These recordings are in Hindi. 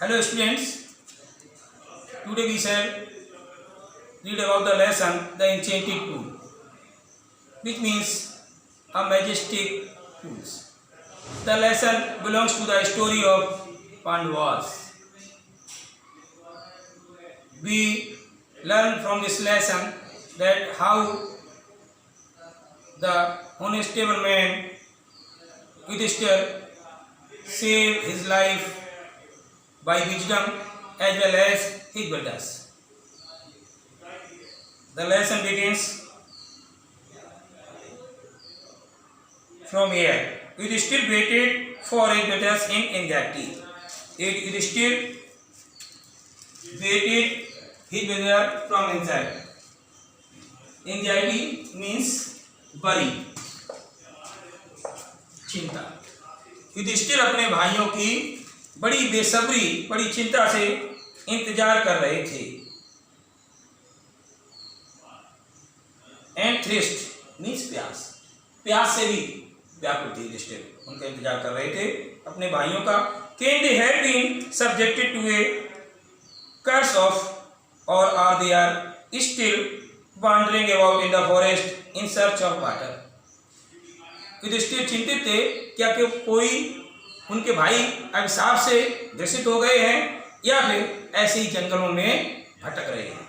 Hello students, today we shall read about the lesson The Enchanted Pool, which means a majestic pool. The lesson belongs to the story of Pandavas. We learn from this lesson that how the honestable man Yudhishthira saved his life by wisdom as well as his brothers. The lesson begins from here. Yudhishthira waited for his brothers in anxiety. Yudhishthira waited his brother from anxiety. Anxiety means worry, चिंता. युधिष्ठिर अपने भाइयों की बड़ी बेसब्री, बड़ी चिंता से इंतजार कर रहे थे. एंड थ्रिस्ट मीन्स प्यास, प्यास से भी व्याकुल थे युधिष्ठिर, उनका इंतजार कर रहे थे अपने भाइयों का. Can they have been subjected to a curse of और are they are still wondering about in the forest in search of water. Yudhishthira चिंतित थे क्या कि कोई उनके भाई अभिशाप से ग्रसित हो गए हैं या फिर ऐसे ही जंगलों में भटक रहे हैं.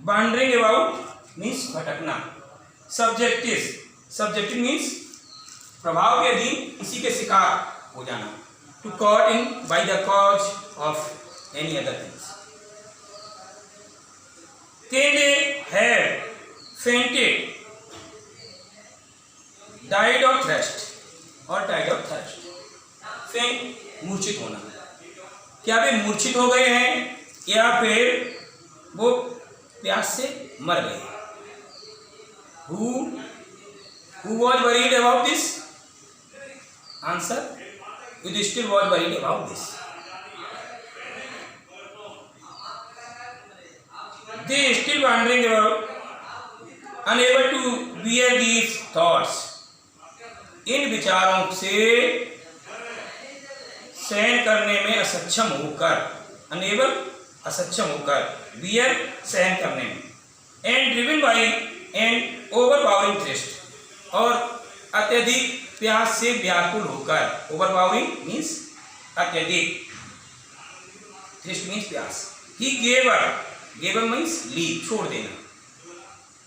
वॉन्डरिंग अबाउट मीन्स भटकना. सब्जेक्टिव मीन्स प्रभाव के अधीन, इसी के शिकार हो जाना. To caught in by the cause of any other things. Can they have fainted, died of thrust और डाइड ऑफ थर्स्ट. फेंट मूर्छित होना, क्या वे मूर्छित हो गए हैं या फिर वो प्यास से मर गए. Who was worried about this? Answer: Yudhishthira was worried about this. They still wondering about, unable to bear these thoughts. इन विचारों से सहन करने में असक्षम होकर, अनेबल असक्षम होकर, बियर सहन करने में, and driven by and overpowering thrust और अत्यधिक प्यास से व्याकुल होकर. ओवरपावरिंग मीन्स अत्यधिक, थ्रस्ट मीन्स प्यास. He gave up means leave, छोड़ देना.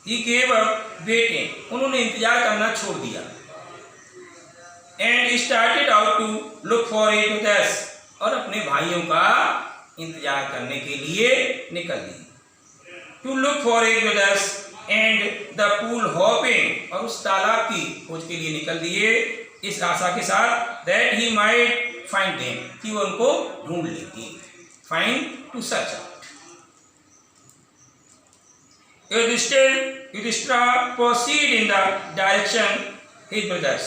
ही गेव अप वेटिंग, उन्होंने इंतजार करना छोड़ दिया. And started out to look for his brothers, और अपने भाइयों का इंतजार करने के लिए निकल दिए. To look for his brothers and the pool hopping, और उस तालाब की खोज के लिए निकल दिए इस आशा के साथ that he might find them, कि वो उनको ढूंढ लेंगे. Find to search out. Yudhishthira proceed in the direction his brothers,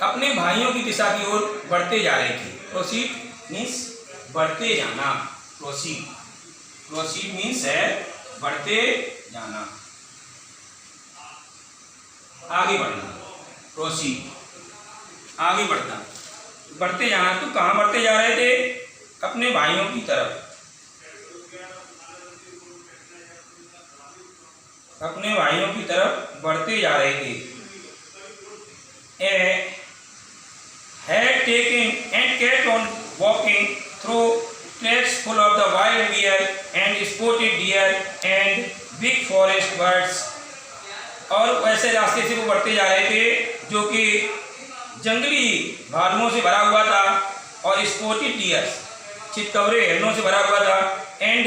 अपने भाइयों की दिशा की ओर बढ़ते जा रहे थे. प्रोसीड मीन्स बढ़ते जाना. प्रोसीड मीन्स है बढ़ते जाना, आगे बढ़ना. प्रोसीड आगे बढ़ना, बढ़ते जाना. तो कहाँ बढ़ते जा रहे थे? अपने भाइयों की तरफ. अपने भाइयों की तरफ बढ़ते जा रहे थे. Had taken and kept on walking through tracks full of the wild deer and spotted deer and big forest birds. और वैसे रास्ते से वो बढ़ते जा रहे थे जो कि जंगली भालुओं से भरा हुआ था और स्पॉटेड डियर, चितकबरे हिरणों से भरा हुआ था. एंड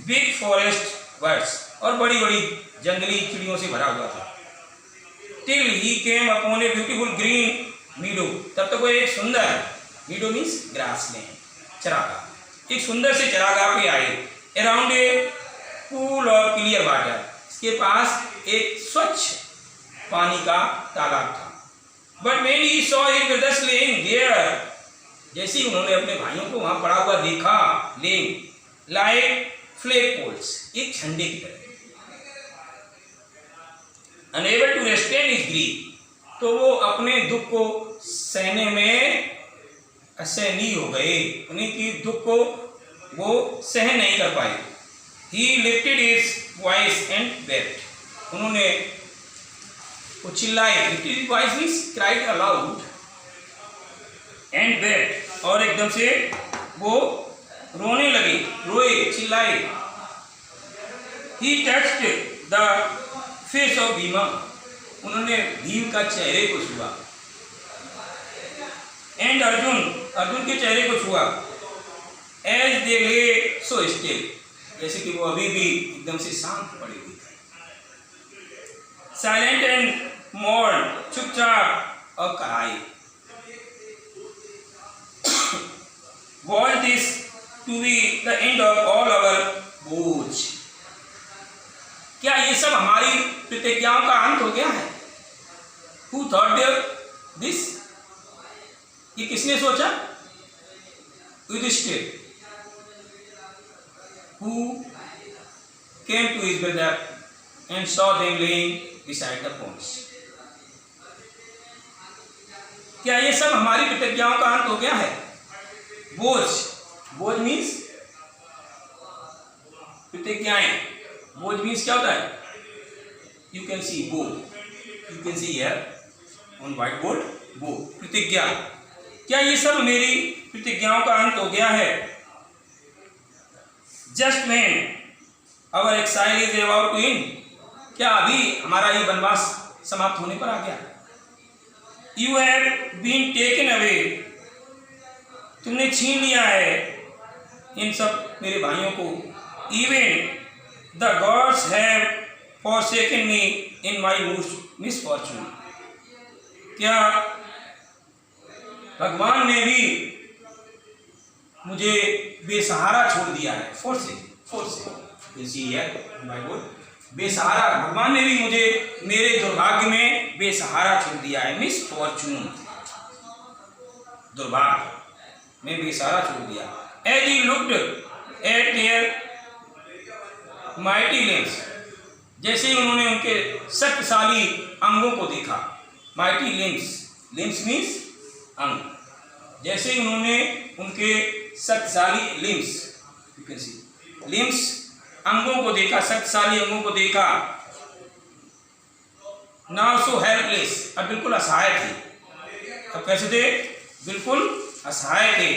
बिग फॉरेस्ट बर्ड्स, और बड़ी बड़ी जंगली चिड़ियों से भरा हुआ था. Till he came upon a beautiful green मीडो, तब तक वो एक सुंदर, मीडो मीन्स ग्रासलैंड, चरागाह, एक सुंदर से चरागाह पे आए. Around a pool of clear water, इसके पास एक स्वच्छ पानी का तालाब था. But when he saw his brothers laying there, जैसे ही उन्होंने अपने भाइयों को वहां पड़ा हुआ देखा, लेइंग लाइक फ्लैग पोल्स, एक झंडे की तरह. Unable to restrain his grief, तो वो अपने दुख को सहने में असहनीय हो गए, उन्हीं की दुख को वो सहन नहीं कर पाए। He lifted his voice and wept. उन्होंने वो चिल्लाए, lifted his voice means cried aloud and wept, और एकदम से वो रोने लगे, रोए, चिल्लाए। He touched the face of Bhima. उन्होंने भीम का चेहरे को छुआ। एंड अर्जुन के चेहरे को छुआ। As they lay so still, जैसे कि वो अभी भी एकदम से शांत पड़े हुए थे। Silent and mourned, चुपचाप और कराए। Was this to be the end of all our बोझ? क्या ये सब हमारी प्रतिज्ञाओं का अंत हो गया है? Who thought this? ये किसने सोचा? Yudhishthir, who came to his brother and saw them laying beside the ponds. क्या ये सब हमारी प्रतिज्ञाओं का अंत हो गया है? बोझ मीन्स प्रतिज्ञाएं। बोझ मीन्स क्या होता है? यू कैन सी बो, you can see here on white board, बो प्रतिज्ञा। क्या ये सब मेरी प्रतिज्ञाओं का अंत हो गया है? Just when our exile is about to end, क्या अभी हमारा ये वनवास समाप्त होने पर आ गया? You have been taken away, तुमने छीन लिया है इन सब मेरे भाइयों को। Even the gods have forsaken me in my misfortune, क्या भगवान ने भी मुझे बेसहारा छोड़ दिया है? बेसहारा, भगवान ने भी मुझे मेरे दुर्भाग्य में बेसहारा छोड़ दिया है। मिसफॉर्चून, दुर्भाग्य में बेसहारा छोड़ दिया। As he looked at their mighty limbs, जैसे ही उन्होंने उनके शक्तिशाली अंगों को देखा। माइटी लिम्स मीन्स अंग। जैसे ही उन्होंने उनके शक्तिशाली लिम्स अंगों को देखा, शक्तिशाली अंगों को देखा। नाउ सो हेल्पलेस, अब बिल्कुल असहाय थे। अब कैसे थे? बिल्कुल असहाय थे।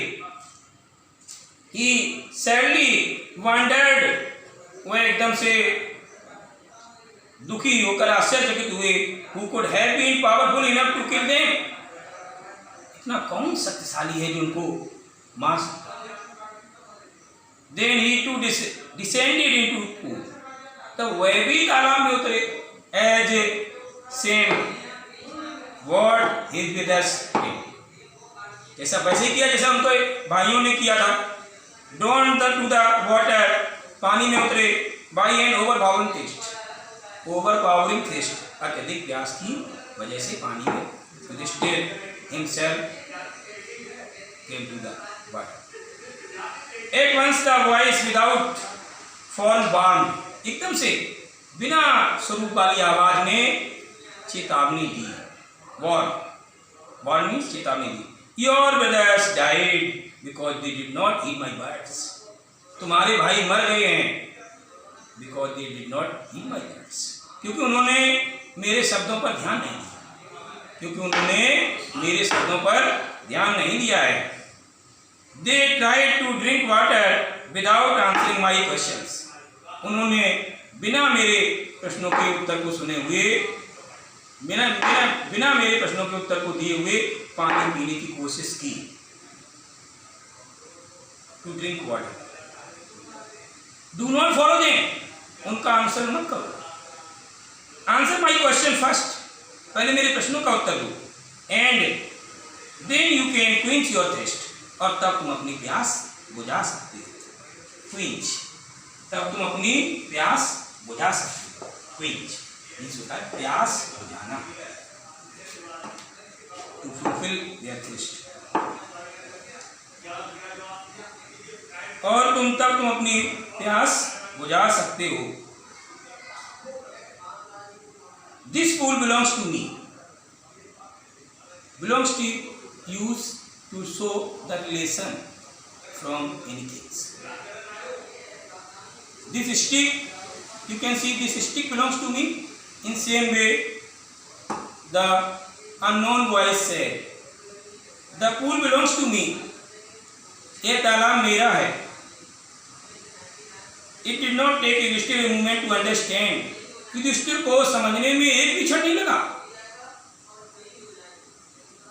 ही सैडली वंडर्ड, वह एकदम से दुखी होकर आश्चर्यचकित हुए। Who could have been powerful enough to kill them, इतना कौन शक्तिशाली है जो उनको मार सकता? Then he too descended into pool, तो वह भी तालाब में उतरे। As same what his brothers did, ऐसा वैसे किया जैसा उनको भाइयों ने किया था। डोंट टू द वाटर, पानी में उतरे। बाई एन ओवरपावरिंग थ्रस्ट, अत्यधिक प्यास की वजह से पानी में Yudhishthir himself came to the water. At once the voice without form warned, एकदम से बिना स्वरूप वाली आवाज ने चेतावनी दी। warn means चेतावनी दी। Your brothers died because they did not heed my words. तुम्हारे भाई मर गए हैं because they did not heed my words, क्योंकि उन्होंने मेरे शब्दों पर ध्यान नहीं दिया, है। They tried to drink water without answering my questions. उन्होंने बिना मेरे प्रश्नों के उत्तर को सुने हुए, बिना मेरे प्रश्नों के उत्तर को दिए हुए पानी पीने की कोशिश की। To drink water. Do not follow them. उनका आंसर मत करो। Answer my question first. पहले मेरे प्रश्नों का उत्तर दो। And then you can quench your thirst. और तब तुम अपनी प्यास बुझा सकते हो। Quench, तब तुम अपनी प्यास बुझा सकते हो। Quench मीन्स होता है प्यास बुझाना। To fulfill their thirst. और तब तुम अपनी प्यास बुझा सकते हो। This pool belongs to me. Belongs to use to show the relation from anything. This stick, you can see this stick belongs to me. In same way, the unknown voice said, the pool belongs to me. ये तालाब मेरा है. It did not take Yudhishthir a moment to understand. Yudhishthir को समझने में एक भी क्षण नहीं लगा.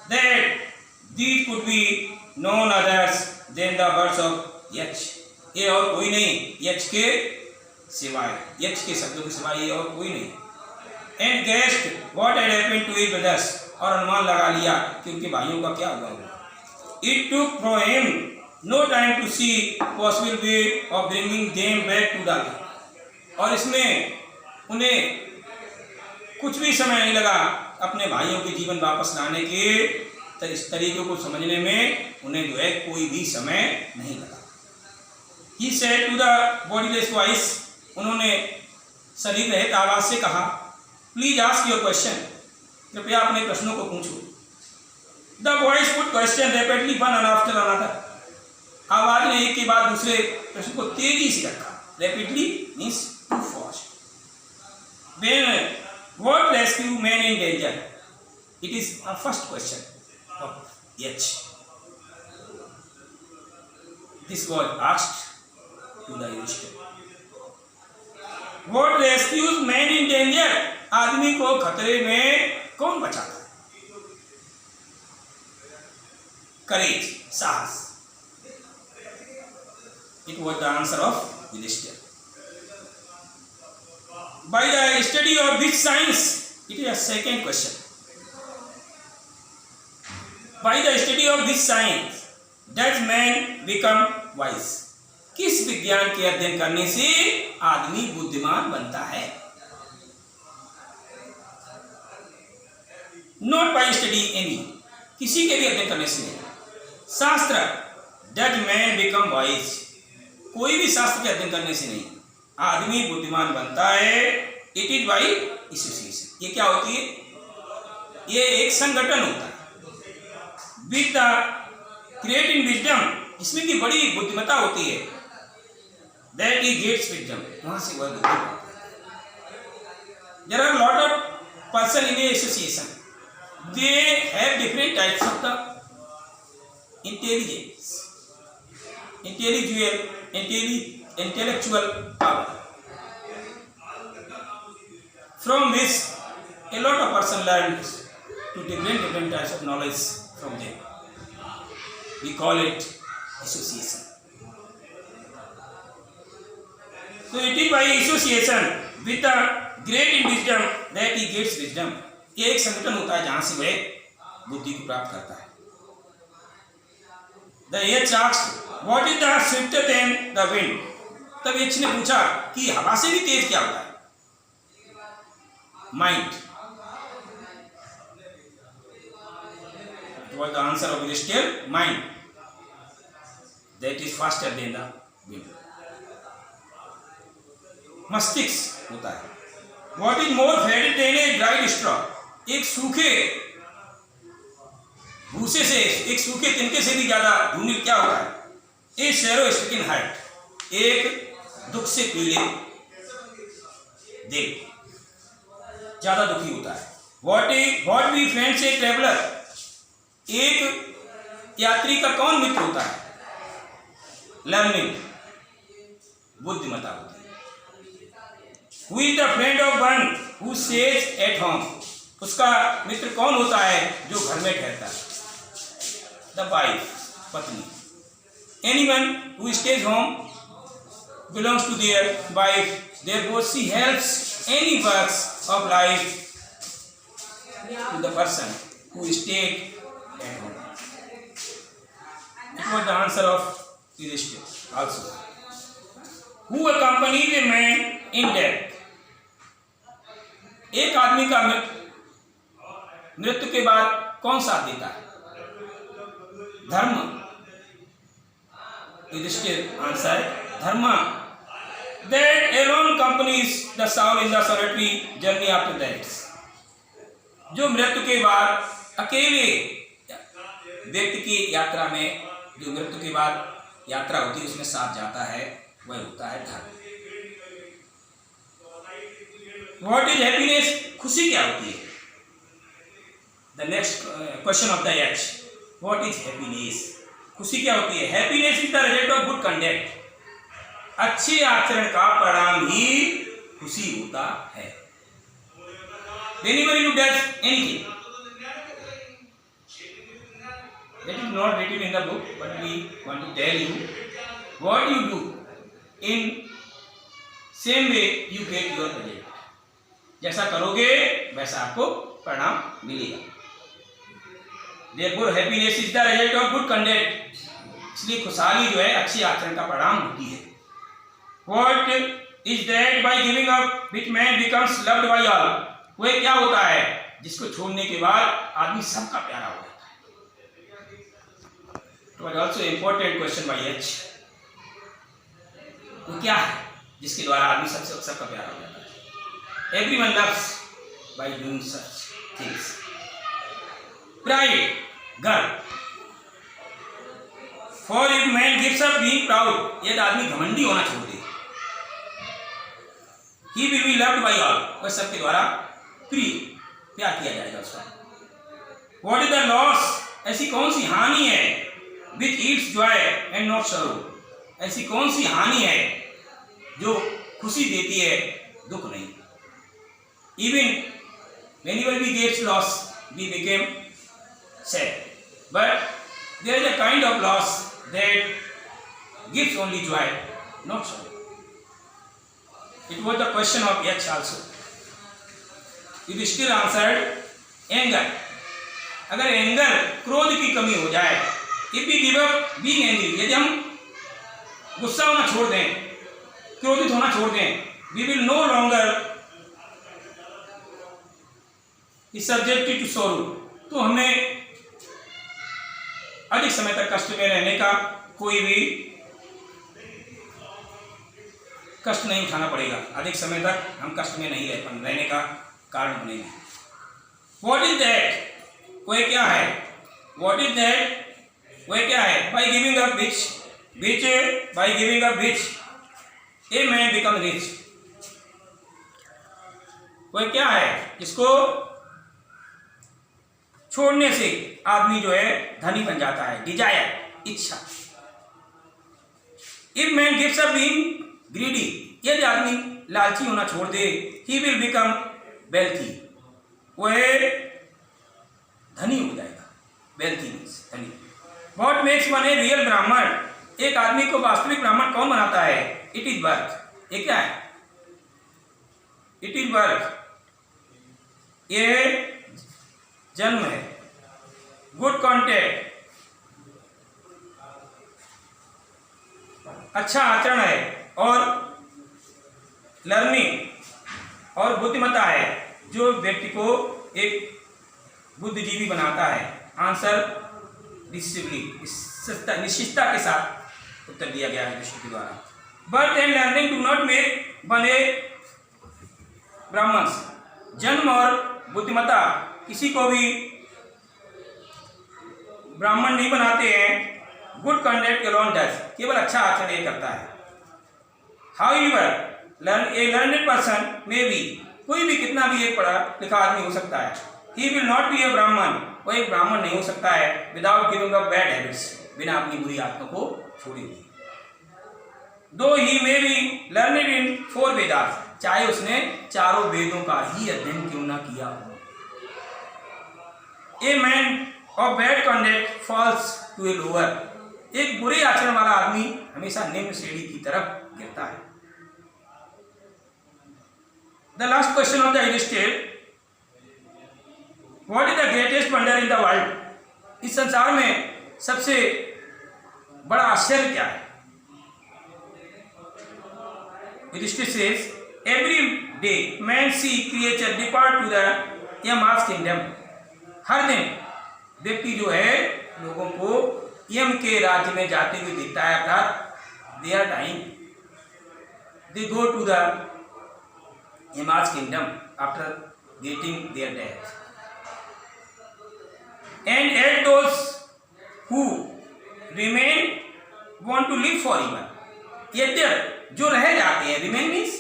That these could be none others than the words of यक्ष. ये और कोई नहीं यक्ष के सिवाय, यक्ष के शब्दों के सिवाय ये और कोई नहीं. And guessed what had happened to his brothers. और अनुमान लगा लिया कि उनके भाइयों का क्या हुआ. It took for him no time to see possible way of bringing them back to the land. और इसमें उन्हें कुछ भी समय नहीं लगा अपने भाइयों के जीवन वापस लाने के इस तरीके को समझने में उन्हें जो है कोई भी समय नहीं लगा. He said to the bodiless voice, उन्होंने शरीर रहित आवाज से कहा, प्लीज आस्क योर क्वेश्चन, कृपया अपने प्रश्नों को पूछो. The voice put question rapidly one after another. आवाज ने एक के बाद दूसरे प्रश्न को तेजी से रखा. Rapidly means too fast. When what rescue man in danger? It is a first question of H. This was asked to the Yudhishthir. What rescues man in danger? आदमी को खतरे में कौन बचाता है? Courage, साहस. It was the answer of Yudhishthir. By the study of which science? It is a second question. By the study of which science does man become wise? किस विज्ञान के अध्ययन करने से आदमी बुद्धिमान बनता है? Not by study any. किसी के भी अध्ययन करने से नहीं. शास्त्र does man become wise? कोई भी शास्त्र के अध्ययन करने से नहीं आदमी बुद्धिमान बनता है. It is by association. ये क्या होती है? ये एक संगठन होता है. With the great in wisdom, जिसमें की बड़ी बुद्धिमत्ता होती है. दैट ही गेट्स विजडम, वहां से वह बुद्धि. There are lot of person in association. They have different types of the intelligence, intellectual power, from which a lot of person learns to different types of knowledge from them. We call it association. So it is by association with the great in wisdom that he gets wisdom. ये एक संगठन होता है जहां से वह बुद्धि को प्राप्त करता है. The H asked, what is the swifter than the wind? तब H ने पूछा कि हवा से भी तेज क्या होता है? Mind. What was the answer of Yudhishthir? Mind. That is faster than the wind. मस्तिष्क होता है. What is more fatty than a dried straw? एक सूखे भूसे से, एक सूखे तिनके से भी ज्यादा धूमिल क्या होता है? ए शैरो स्टिकिन हार्ट, एक दुख से पीड़ित दिल ज्यादा दुखी होता है. What we friends a traveller, एक यात्री का कौन मित्र होता है? लर्निंग, बुद्धिमत्ता होती है. Who is the friend of one who stays at home, उसका मित्र कौन होता है जो घर में ठहरता है? द वाइफ, पत्नी. Anyone who stays home belongs to their wife. Therefore, she helps any works of life to the person who stayed at home. It was the answer of Yudhishthir also. Who accompanies a man in death? एक आदमी का मृत्यु के बाद कौन साथ देता है? धर्म. Yudhishthir answered, Dharma. That alone accompanies the soul in the solitary journey after death. जो मृत्यु के बाद अकेले व्यक्ति की यात्रा में, जो मृत्यु के बाद यात्रा होती है उसमें साथ जाता है, वह होता है धर्म। What is happiness? खुशी क्या होती है? The next question of the H, what is happiness? खुशी क्या होती है? Happiness is the result of good conduct. अच्छे आचरण का परिणाम ही खुशी होता है। Whenever you does anything, that is not written in the book, but we want to tell you what you do in same way you get your result. जैसा करोगे वैसा आपको परिणाम मिलेगा। Therefore happiness is the result of good conduct. इसलिए खुशहाली जो है अच्छी आचरण का परिणाम होती है। What is that by giving up which man becomes loved by all? वह क्या होता है जिसको छोड़ने के बाद आदमी सबका प्यारा हो जाता है। It was also important question by H. वो क्या है जिसके द्वारा आदमी सबका प्यारा हो जाता है? Everyone loves by doing such things. Pride, गर्व। For if man gives up being proud, यदि आदमी घमंडी होना छोड़ दे, he will be loved by all. वह सबके द्वारा प्यार किया जाएगा उसका। What is the loss? ऐसी कौन सी हानि है which eats joy and not sorrow? ऐसी कौन सी हानि है जो खुशी देती है दुख नहीं। Even whenever we get loss we became sad, but there is a kind of loss that gives only joy, not sorrow. It was the question of H also. It still answered anger. अगर एंगर क्रोध की कमी हो जाए, if we give up being angry, यदि हम गुस्सा होना छोड़ दें, क्रोधित होना छोड़ दें, we will no longer be subjected to sorrow, तो हमें अधिक समय तक कष्ट में रहने का कोई भी कष्ट नहीं उठाना पड़ेगा। अधिक समय तक हम कष्ट में नहीं रहने का कारण बनेंगे। What is that? वह क्या है? What is that? वह क्या है? By giving up which by giving up which a man become rich. वह क्या है जिसको छोड़ने से आदमी जो है धनी बन जाता है? डिजायर, इच्छा। If man gives up being greedy, यदि आदमी लालची होना छोड़ दे, he will become wealthy. वह धनी हो जाएगा। wealthy means धनी। What makes one a real ब्राह्मण? एक आदमी को वास्तविक ब्राह्मण कौन बनाता है? It is birth. ये क्या है? It is birth. ये जन्म है। गुड कॉन्टैक्ट, अच्छा आचरण है, और लर्निंग और बुद्धिमत्ता है जो व्यक्ति को एक बुद्धिजीवी बनाता है। आंसर डिसिप्लिन, निश्चितता के साथ उत्तर दिया गया है दृष्टि के द्वारा। Birth and learning do not make बने ब्राह्मण्स। जन्म और बुद्धिमत्ता किसी को भी ब्राह्मण नहीं बनाते हैं। गुड कंडक्ट अलोन डज, केवल अच्छा आचरण ये करता है। हाउएवर ए लर्नेड पर्सन में बी, कोई भी कितना भी एक पढ़ा लिखा आदमी हो सकता है। ही विल नॉट बी ए ब्राह्मण, वो एक ब्राह्मण नहीं हो सकता है without giving up bad habits, बिना अपनी बुरी आदतों को छोड़े हुए। दो ही मे बी लर्नेड इन 4 वेदास, चाहे उसने चारों वेदों का ही अध्ययन क्यों ना किया हो। A man of bad conduct falls to a lower, एक बुरे आचरण वाला आदमी हमेशा निम्न श्रेणी की तरफ गिरता है। The last question of the enlisted, what is the greatest wonder in the world? इस संसार में सबसे बड़ा आश्चर्य क्या है? Yudhishthir says, every day man see creature depart to the Yama's kingdom. हर दिन व्यक्ति जो है लोगों को यम के राज्य में जाते हुए देखता है, अर्थात they are dying. They go to the Yama's kingdom after getting their death. And at those who remain want to live forever. यद्यप जो रह जाते हैं, remain means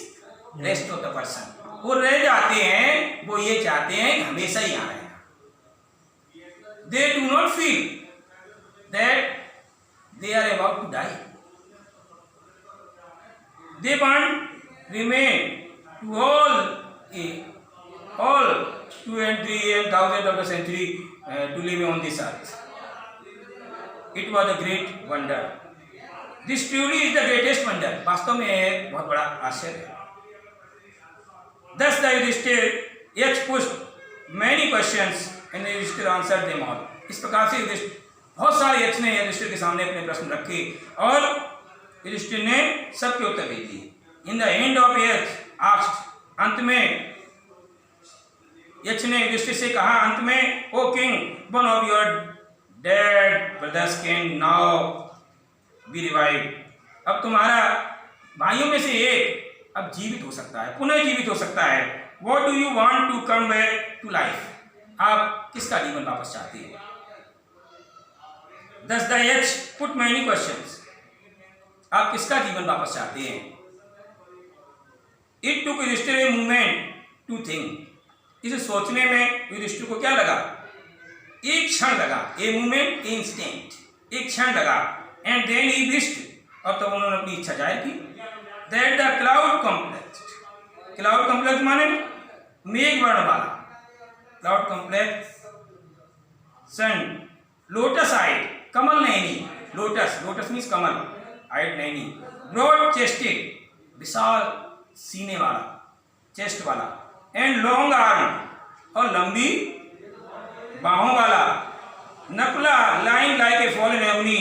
rest of the person, वो रह जाते हैं, वो ये चाहते हैं हमेशा ही यहाँ रहना. They do not feel that they are about to die. They want remain to all 2 and 3 and thousands of the century to live on this earth. It was a great wonder. This truly is the greatest wonder. वास्तव में एक बहुत बड़ा आश्चर्य है. Thus the Yudhishthir pushed many questions and Yudhishthir answered them all. इस प्रकार से बहुत सारे यक्ष ने युधिष्ठिर के सामने अपने प्रश्न रखे और युधिष्ठिर ने सबके उत्तर दे दिए. In the end of Yaksha asked, अंत में यक्ष ने युधिष्ठिर से कहा, अंत में, O king, one of your dead brothers can now be revived. अब तुम्हारा भाइयों में से एक अब जीवित हो सकता है, पुनः जीवित हो सकता है. What do you want to come back to life. आप किसका जीवन वापस चाहते हैं? Thus the Yaks put many questions. आप किसका जीवन वापस चाहते हैं? It took Yudhishthir a moment to think. इसे सोचने में युधिष्ठिर को क्या लगा? एक क्षण लगा. A moment, instant. एक क्षण लगा. And then he wished, और तब उन्होंने अपनी इच्छा जाहिर की, that the cloud complex. Cloud complex माने मेघ वर्ण वाला. Cloud complex sun, lotus eyed, कमल नयनी, लोटस मीन्स कमल, आइट नयनी, ब्रॉड चेस्टेड, विशाल सीने वाला, चेस्ट वाला, एंड लॉन्ग आर्म, और लंबी बाहों वाला, Nakula lying like a fallen एवनी,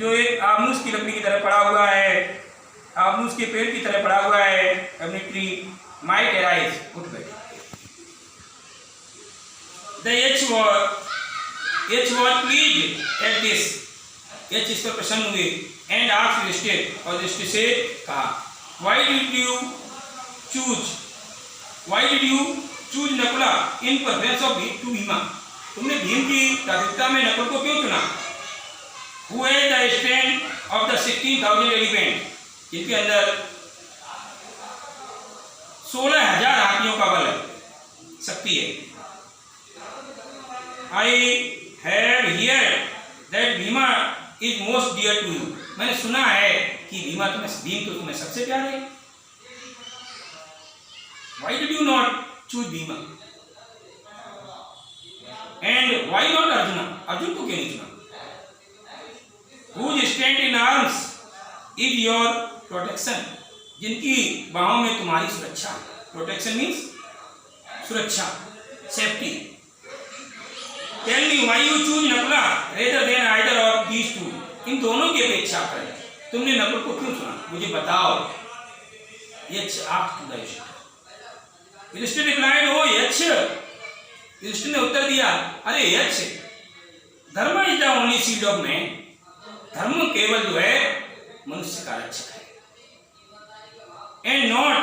जो एक आमूस की लकड़ी की तरह पड़ा हुआ है, आमूस के पेड़ की तरह पड़ा हुआ है, एवनी ट्री माइट अराइज, उठ बैठे. The H was pleased at this. H इस पर प्रसन्न हुए and asked Yudhishthir, और युधिष्ठिर से कहा, why did you choose Nakula in preference of to Bhima. तुमने भीम की प्राथमिकता में नकुल को क्यों चुना? Who has the strength of the 16,000 elephants, जिनके अंदर 16,000 हाथियों का बल है, शक्ति है. I have heard that Bhima is most dear to you. मैंने सुना है कि भीम तो तुम्हें सबसे प्यारे है. Why did you not choose Bhima? And why not Arjuna? Arjun को क्यों नहीं चुना? Whose strength in arms is your protection? जिनकी बाहों में तुम्हारी सुरक्षा. Protection means सुरक्षा, safety. Tell me why you choose Nakula rather than either of these two. इन दोनों की अपेक्षा कर तुमने नकुल को क्यों चुना? मुझे बताओ. यक्ष asked युधिष्ठिर. युधिष्ठिर replied, ओ यक्ष. युधिष्ठिर ने उत्तर दिया, अरे यक्ष, धर्म is the only shield of man. धर्म केवल जो है मनुष्य का रक्षक है. एंड नॉट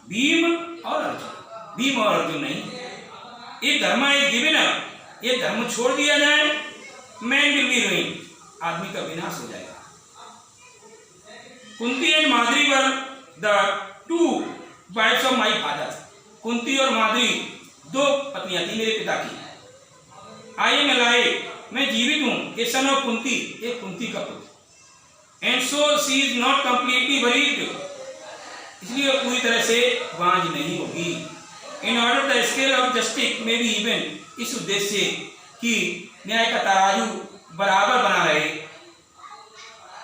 भीम और अर्जुन. भीम और अर्जुन नहीं. ये धर्म इज गिवन अप. ये धर्म छोड़ दिया जाए, मैन विल बी रूइंड. आदमी का विनाश हो जाएगा. Kunti and Madri were the two wifes of my father. Kunti और माद्री दो पत्नियां थी मेरे पिता की. आई एम अलाइव, मैं जीवित हूँ. ए सन ऑफ कुंती, एक कुंती का पुत्र. And so she is not completely barren, इसलिए पूरी तरह से बांझ नहीं होगी. In order the scale of justice may be even, इस उद्देश्य से कि न्याय का तराजू बराबर बना रहे,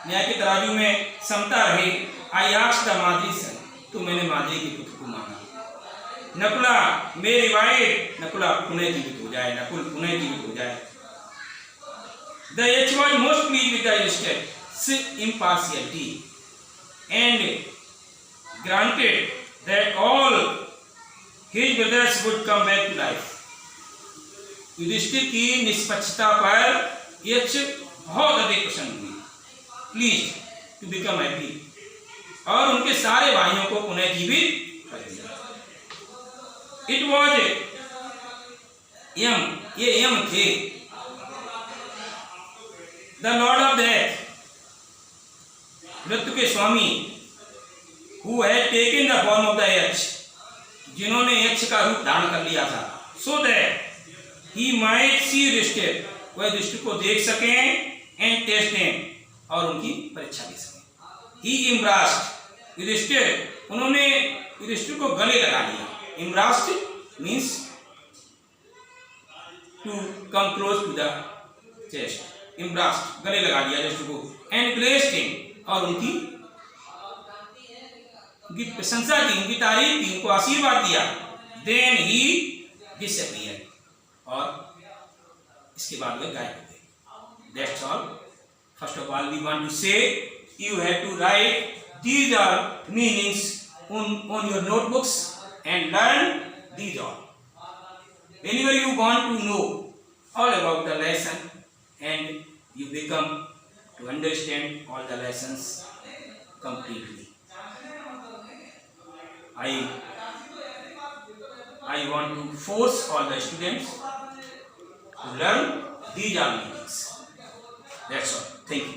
न्याय के तराजू में समता रहे. आई आस्क्ड द माद्री सन, तो मैंने माद्री के पुत्र को मांगा. नकुला मे रिवाइव, नकुला पुनः जीवित हो जाए, नकुल पुनः जीवित हो जाए. The H was most pleased with the Yudhishthira impartiality and granted that all his brothers would come back to life. Yudhishthira की निष्पक्षता पर यक्ष बहुत अधिक प्रसन्न हुई. प्लीज टू बिकम हैप्पी, और उनके सारे भाइयों को पुनः जीवित कर दिया. इट वॉज यम, ये यम थे. द लॉर्ड ऑफ डेथ, मृत्यु के स्वामी who had taken the form of the यक्ष, जिन्होंने यक्ष का रूप धारण कर लिया था, so that he might see Yudhishthir, वह युधिष्ठिर को देख सकें and test him, और उनकी परीक्षा ले सकें। He embraced युधिष्ठिर, उन्होंने युधिष्ठिर को गले लगा लिया। Embraced means to come close to the chest, embraced गले लगा दिया युधिष्ठिर को, and blessed him, और उनकी प्रशंसा की, उनकी तारीफ की, उनको आशीर्वाद दिया। Then he disappeared, और इसके बाद वह गायब हो गए। That's all. First of all, we want to say you have to write these are meanings on your notebooks and learn these all. Whenever you want to know all about the lesson and you become to understand all the lessons completely. I want to force all the students to learn these are meanings. That's all. Thank you.